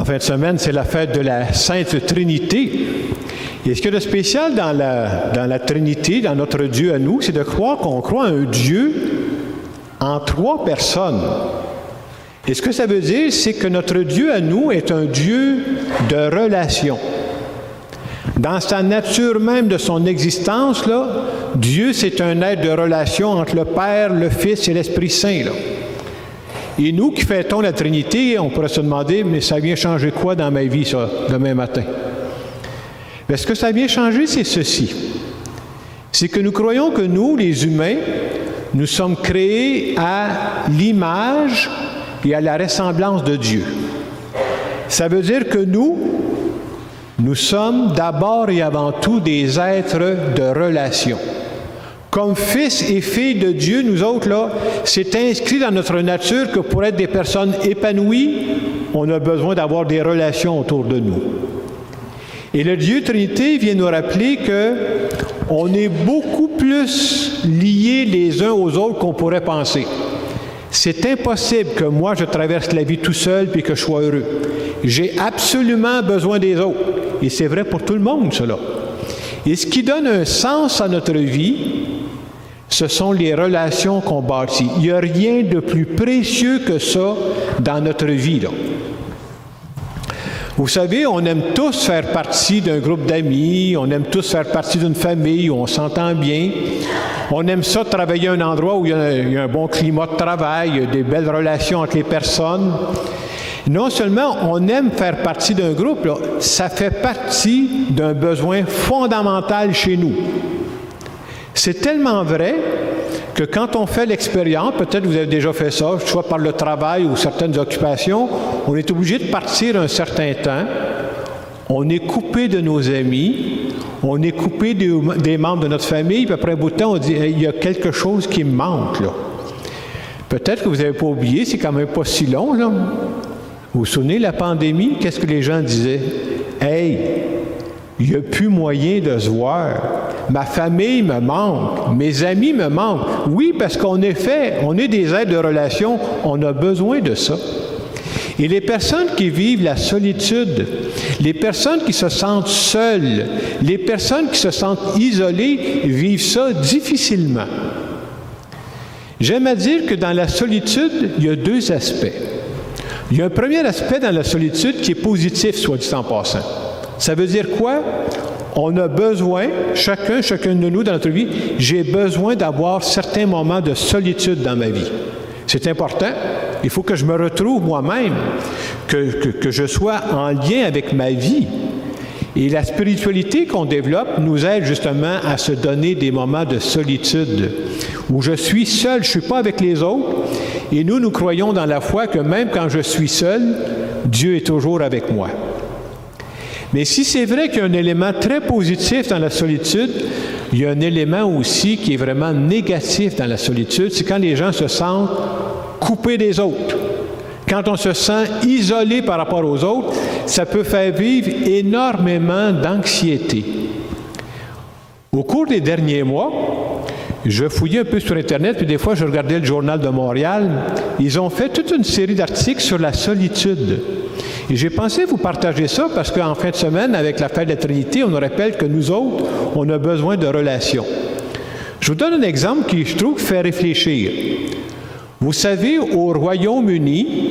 En fin de semaine, c'est la fête de la Sainte Trinité. Et ce qu'il y a de spécial dans la Trinité, dans notre Dieu à nous, c'est de croire qu'on croit à un Dieu en trois personnes. Et ce que ça veut dire, c'est que notre Dieu à nous est un Dieu de relation. Dans sa nature même de son existence, là, Dieu, c'est un être de relation entre le Père, le Fils et l'Esprit Saint, là. Et nous qui fêtons la Trinité, on pourrait se demander, mais ça vient changer quoi dans ma vie, ça, demain matin? Bien, ce que ça vient changer, c'est ceci. C'est que nous croyons que nous, les humains, nous sommes créés à l'image et à la ressemblance de Dieu. Ça veut dire que nous sommes d'abord et avant tout des êtres de relation. Comme fils et filles de Dieu, nous autres, là, c'est inscrit dans notre nature que pour être des personnes épanouies, on a besoin d'avoir des relations autour de nous. Et le Dieu Trinité vient nous rappeler qu'on est beaucoup plus liés les uns aux autres qu'on pourrait penser. C'est impossible que moi, je traverse la vie tout seul puis que je sois heureux. J'ai absolument besoin des autres. Et c'est vrai pour tout le monde, cela. Et ce qui donne un sens à notre vie, ce sont les relations qu'on bâtit. Il n'y a rien de plus précieux que ça dans notre vie, là. Vous savez, on aime tous faire partie d'un groupe d'amis, on aime tous faire partie d'une famille où on s'entend bien. On aime ça travailler à un endroit où il y a un bon climat de travail, il y a des belles relations entre les personnes. Non seulement on aime faire partie d'un groupe, là, ça fait partie d'un besoin fondamental chez nous. C'est tellement vrai que quand on fait l'expérience, peut-être vous avez déjà fait ça, soit par le travail ou certaines occupations, on est obligé de partir un certain temps, on est coupé de nos amis, on est coupé des membres de notre famille, puis après un bout de temps, on dit hey, « il y a quelque chose qui me manque, là ». Peut-être que vous n'avez pas oublié, c'est quand même pas si long, là. Vous vous souvenez, la pandémie, qu'est-ce que les gens disaient? « Hey, il n'y a plus moyen de se voir. Ma famille me manque. Mes amis me manquent. » Oui, parce qu'on est fait, on est des êtres de relation, on a besoin de ça. Et les personnes qui vivent la solitude, les personnes qui se sentent seules, les personnes qui se sentent isolées, vivent ça difficilement. J'aime à dire que dans la solitude, il y a deux aspects. Il y a un premier aspect dans la solitude qui est positif, soit dit en passant. Ça veut dire quoi? On a besoin, chacun de nous dans notre vie, j'ai besoin d'avoir certains moments de solitude dans ma vie. C'est important. Il faut que je me retrouve moi-même, que je sois en lien avec ma vie. Et la spiritualité qu'on développe nous aide justement à se donner des moments de solitude, où je suis seul, je ne suis pas avec les autres. Et nous croyons dans la foi que même quand je suis seul, Dieu est toujours avec moi. Mais si c'est vrai qu'il y a un élément très positif dans la solitude, il y a un élément aussi qui est vraiment négatif dans la solitude, c'est quand les gens se sentent coupés des autres. Quand on se sent isolé par rapport aux autres, ça peut faire vivre énormément d'anxiété. Au cours des derniers mois, je fouillais un peu sur Internet, puis des fois, je regardais le Journal de Montréal. Ils ont fait toute une série d'articles sur la solitude. Et j'ai pensé vous partager ça parce qu'en fin de semaine, avec la fête de la Trinité, on nous rappelle que nous autres, on a besoin de relations. Je vous donne un exemple qui, je trouve, fait réfléchir. Vous savez, au Royaume-Uni,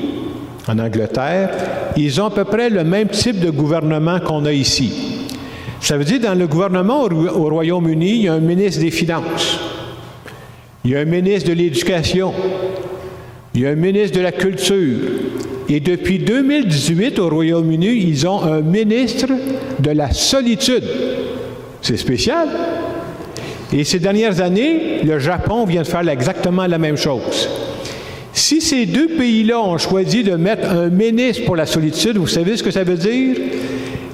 en Angleterre, ils ont à peu près le même type de gouvernement qu'on a ici. Ça veut dire, dans le gouvernement au Royaume-Uni, il y a un ministre des Finances, il y a un ministre de l'Éducation, il y a un ministre de la Culture. Et depuis 2018, au Royaume-Uni, ils ont un ministre de la solitude. C'est spécial. Et ces dernières années, le Japon vient de faire exactement la même chose. Si ces deux pays-là ont choisi de mettre un ministre pour la solitude, vous savez ce que ça veut dire?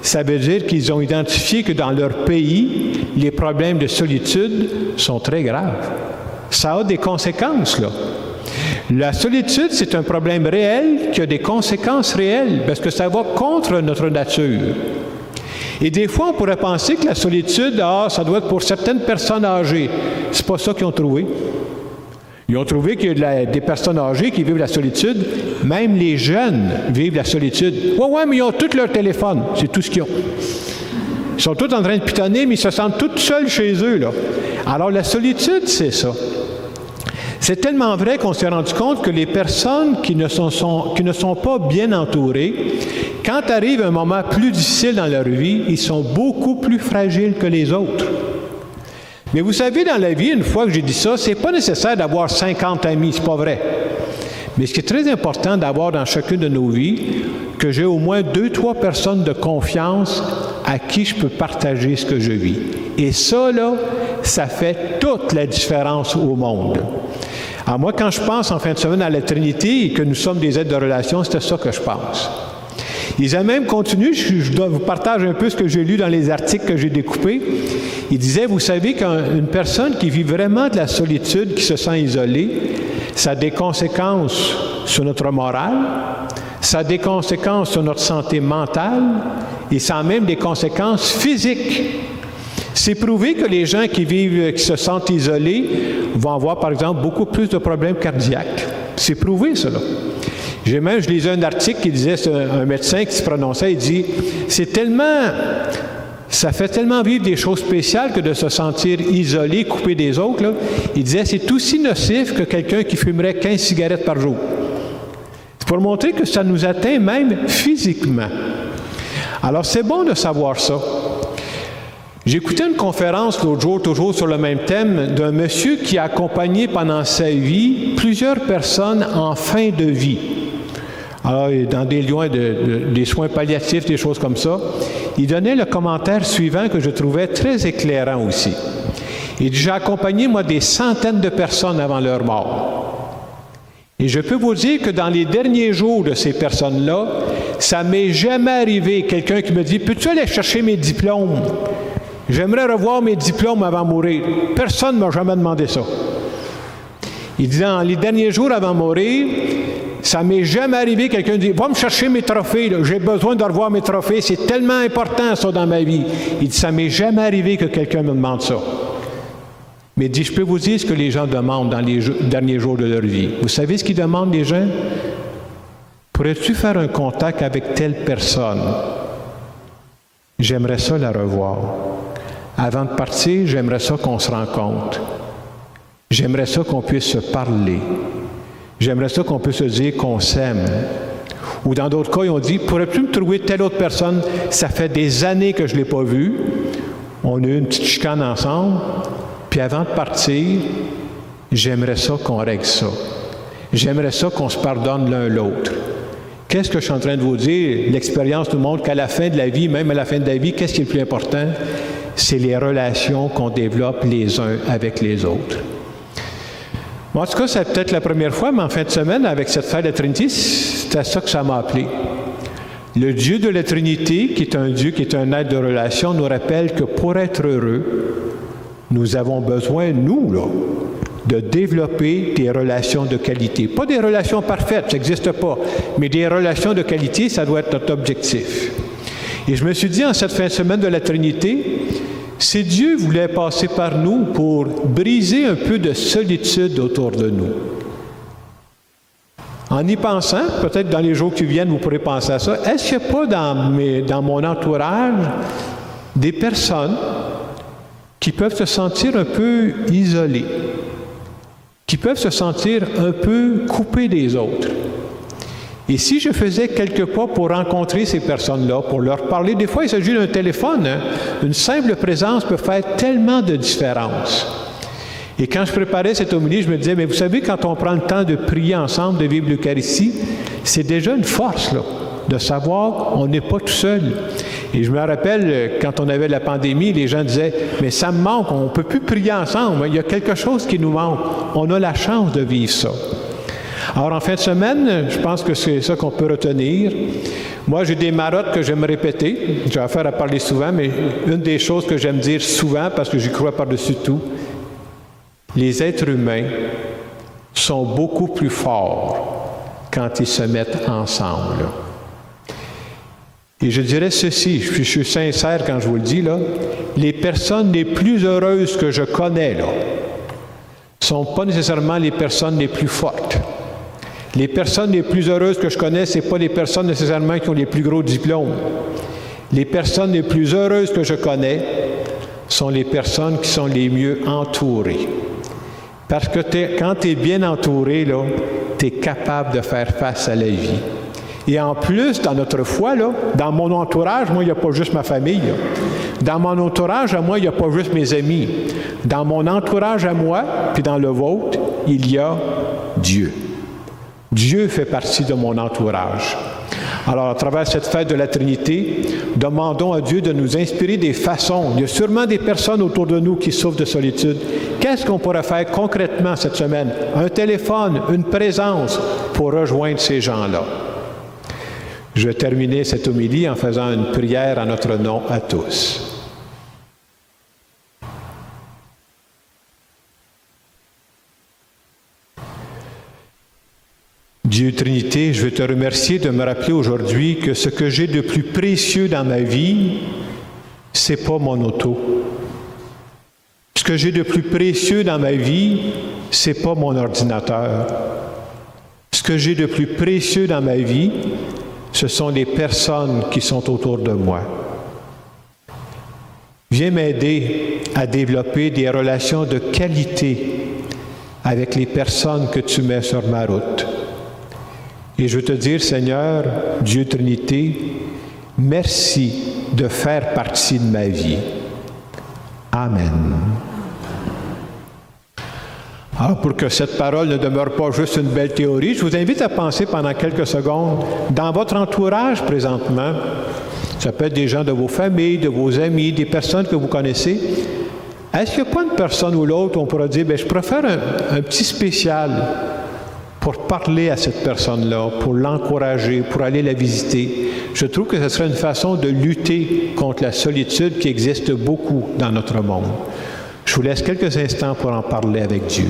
Ça veut dire qu'ils ont identifié que dans leur pays, les problèmes de solitude sont très graves. Ça a des conséquences, là. La solitude, c'est un problème réel qui a des conséquences réelles parce que ça va contre notre nature. Et des fois, on pourrait penser que la solitude, ça doit être pour certaines personnes âgées. C'est pas ça qu'ils ont trouvé. Ils ont trouvé qu'il y a des personnes âgées qui vivent la solitude. Même les jeunes vivent la solitude. Ouais, mais ils ont tous leur téléphone. C'est tout ce qu'ils ont. Ils sont tous en train de pitonner, mais ils se sentent tous seuls chez eux, là. Alors, la solitude, c'est ça. C'est tellement vrai qu'on s'est rendu compte que les personnes qui ne sont pas bien entourées, quand arrive un moment plus difficile dans leur vie, ils sont beaucoup plus fragiles que les autres. Mais vous savez, dans la vie, une fois que j'ai dit ça, c'est pas nécessaire d'avoir 50 amis, c'est pas vrai. Mais ce qui est très important d'avoir dans chacune de nos vies, que j'ai au moins 2-3 personnes de confiance à qui je peux partager ce que je vis. Et ça, là, ça fait toute la différence au monde. Alors moi, quand je pense en fin de semaine à la Trinité et que nous sommes des êtres de relation, c'est ça que je pense. Ils ont même continué, je vous partage un peu ce que j'ai lu dans les articles que j'ai découpés. Il disait, vous savez qu'une personne qui vit vraiment de la solitude, qui se sent isolée, ça a des conséquences sur notre morale, ça a des conséquences sur notre santé mentale et ça a même des conséquences physiques. C'est prouvé que les gens qui se sentent isolés vont avoir, par exemple, beaucoup plus de problèmes cardiaques. C'est prouvé, cela. Je lisais un article qui disait, c'est un médecin qui se prononçait, il dit, ça fait tellement vivre des choses spéciales que de se sentir isolé, coupé des autres, là. Il disait, c'est aussi nocif que quelqu'un qui fumerait 15 cigarettes par jour. C'est pour montrer que ça nous atteint même physiquement. Alors, c'est bon de savoir ça. J'écoutais une conférence l'autre jour, toujours sur le même thème, d'un monsieur qui a accompagné pendant sa vie plusieurs personnes en fin de vie. Alors, dans des lieux des soins palliatifs, des choses comme ça. Il donnait le commentaire suivant que je trouvais très éclairant aussi. Il dit, j'ai accompagné, moi, des centaines de personnes avant leur mort. Et je peux vous dire que dans les derniers jours de ces personnes-là, ça m'est jamais arrivé quelqu'un qui me dit, peux-tu aller chercher mes diplômes? J'aimerais revoir mes diplômes avant de mourir. Personne ne m'a jamais demandé ça. Il dit, dans les derniers jours avant de mourir, ça m'est jamais arrivé quelqu'un dit, va me chercher mes trophées, là. J'ai besoin de revoir mes trophées, c'est tellement important ça dans ma vie. Il dit, ça m'est jamais arrivé que quelqu'un me demande ça. Mais il dit, je peux vous dire ce que les gens demandent dans les derniers jours de leur vie. Vous savez ce qu'ils demandent, les gens? Pourrais-tu faire un contact avec telle personne? J'aimerais ça la revoir. Avant de partir, j'aimerais ça qu'on se rencontre. J'aimerais ça qu'on puisse se parler. J'aimerais ça qu'on puisse se dire qu'on s'aime. Ou dans d'autres cas, ils ont dit, pourrais-tu me trouver telle autre personne? Ça fait des années que je ne l'ai pas vue. On a eu une petite chicane ensemble. Puis avant de partir, j'aimerais ça qu'on règle ça. J'aimerais ça qu'on se pardonne l'un l'autre. Qu'est-ce que je suis en train de vous dire? L'expérience nous montre qu'à la fin de la vie, même à la fin de la vie, qu'est-ce qui est le plus important? C'est les relations qu'on développe les uns avec les autres. Bon, en tout cas, c'est peut-être la première fois, mais en fin de semaine, avec cette fête de la Trinité, c'est à ça que ça m'a appelé. Le Dieu de la Trinité, qui est un Dieu, qui est un être de relation, nous rappelle que pour être heureux, nous avons besoin, nous, là, de développer des relations de qualité. Pas des relations parfaites, ça n'existe pas, mais des relations de qualité, ça doit être notre objectif. Et je me suis dit, en cette fin de semaine de la Trinité, si Dieu voulait passer par nous pour briser un peu de solitude autour de nous. En y pensant, peut-être dans les jours qui viennent, vous pourrez penser à ça, est-ce qu'il n'y a pas dans mon entourage des personnes qui peuvent se sentir un peu isolées, qui peuvent se sentir un peu coupées des autres? Et si je faisais quelques pas pour rencontrer ces personnes-là, pour leur parler, des fois il s'agit d'un téléphone, hein? Une simple présence peut faire tellement de différence. Et quand je préparais cette homélie, je me disais, mais vous savez, quand on prend le temps de prier ensemble, de vivre l'Eucharistie, c'est déjà une force, là, de savoir qu'on n'est pas tout seul. Et je me rappelle, quand on avait la pandémie, les gens disaient, mais ça me manque, on ne peut plus prier ensemble, il y a quelque chose qui nous manque. On a la chance de vivre ça. Alors, en fin de semaine, je pense que c'est ça qu'on peut retenir. Moi, j'ai des marottes que j'aime répéter. J'ai affaire à parler souvent, mais une des choses que j'aime dire souvent, parce que j'y crois par-dessus tout, les êtres humains sont beaucoup plus forts quand ils se mettent ensemble. Et je dirais ceci, je suis sincère quand je vous le dis, là, les personnes les plus heureuses que je connais, là, sont pas nécessairement les personnes les plus fortes. Les personnes les plus heureuses que je connais, ce pas les personnes nécessairement qui ont les plus gros diplômes. Les personnes les plus heureuses que je connais sont les personnes qui sont les mieux entourées. Parce que quand tu es bien entouré, tu es capable de faire face à la vie. Et en plus, dans notre foi, dans mon entourage, moi, il n'y a pas juste ma famille. Dans mon entourage, à moi, il n'y a pas juste mes amis. Dans mon entourage à moi, puis dans le vôtre, il y a Dieu. Dieu fait partie de mon entourage. Alors, à travers cette fête de la Trinité, demandons à Dieu de nous inspirer des façons. Il y a sûrement des personnes autour de nous qui souffrent de solitude. Qu'est-ce qu'on pourrait faire concrètement cette semaine? Un téléphone, une présence pour rejoindre ces gens-là. Je vais terminer cette homélie en faisant une prière en notre nom à tous. Dieu Trinité, je veux te remercier de me rappeler aujourd'hui que ce que j'ai de plus précieux dans ma vie, c'est pas mon auto. Ce que j'ai de plus précieux dans ma vie, c'est pas mon ordinateur. Ce que j'ai de plus précieux dans ma vie, ce sont les personnes qui sont autour de moi. Viens m'aider à développer des relations de qualité avec les personnes que tu mets sur ma route. Et je veux te dire, Seigneur, Dieu Trinité, merci de faire partie de ma vie. Amen. Alors, pour que cette parole ne demeure pas juste une belle théorie, je vous invite à penser pendant quelques secondes, dans votre entourage présentement, ça peut être des gens de vos familles, de vos amis, des personnes que vous connaissez, est-ce qu'il n'y a pas une personne ou l'autre où on pourra dire, bien, je préfère un petit spécial pour parler à cette personne-là, pour l'encourager, pour aller la visiter. Je trouve que ce serait une façon de lutter contre la solitude qui existe beaucoup dans notre monde. Je vous laisse quelques instants pour en parler avec Dieu.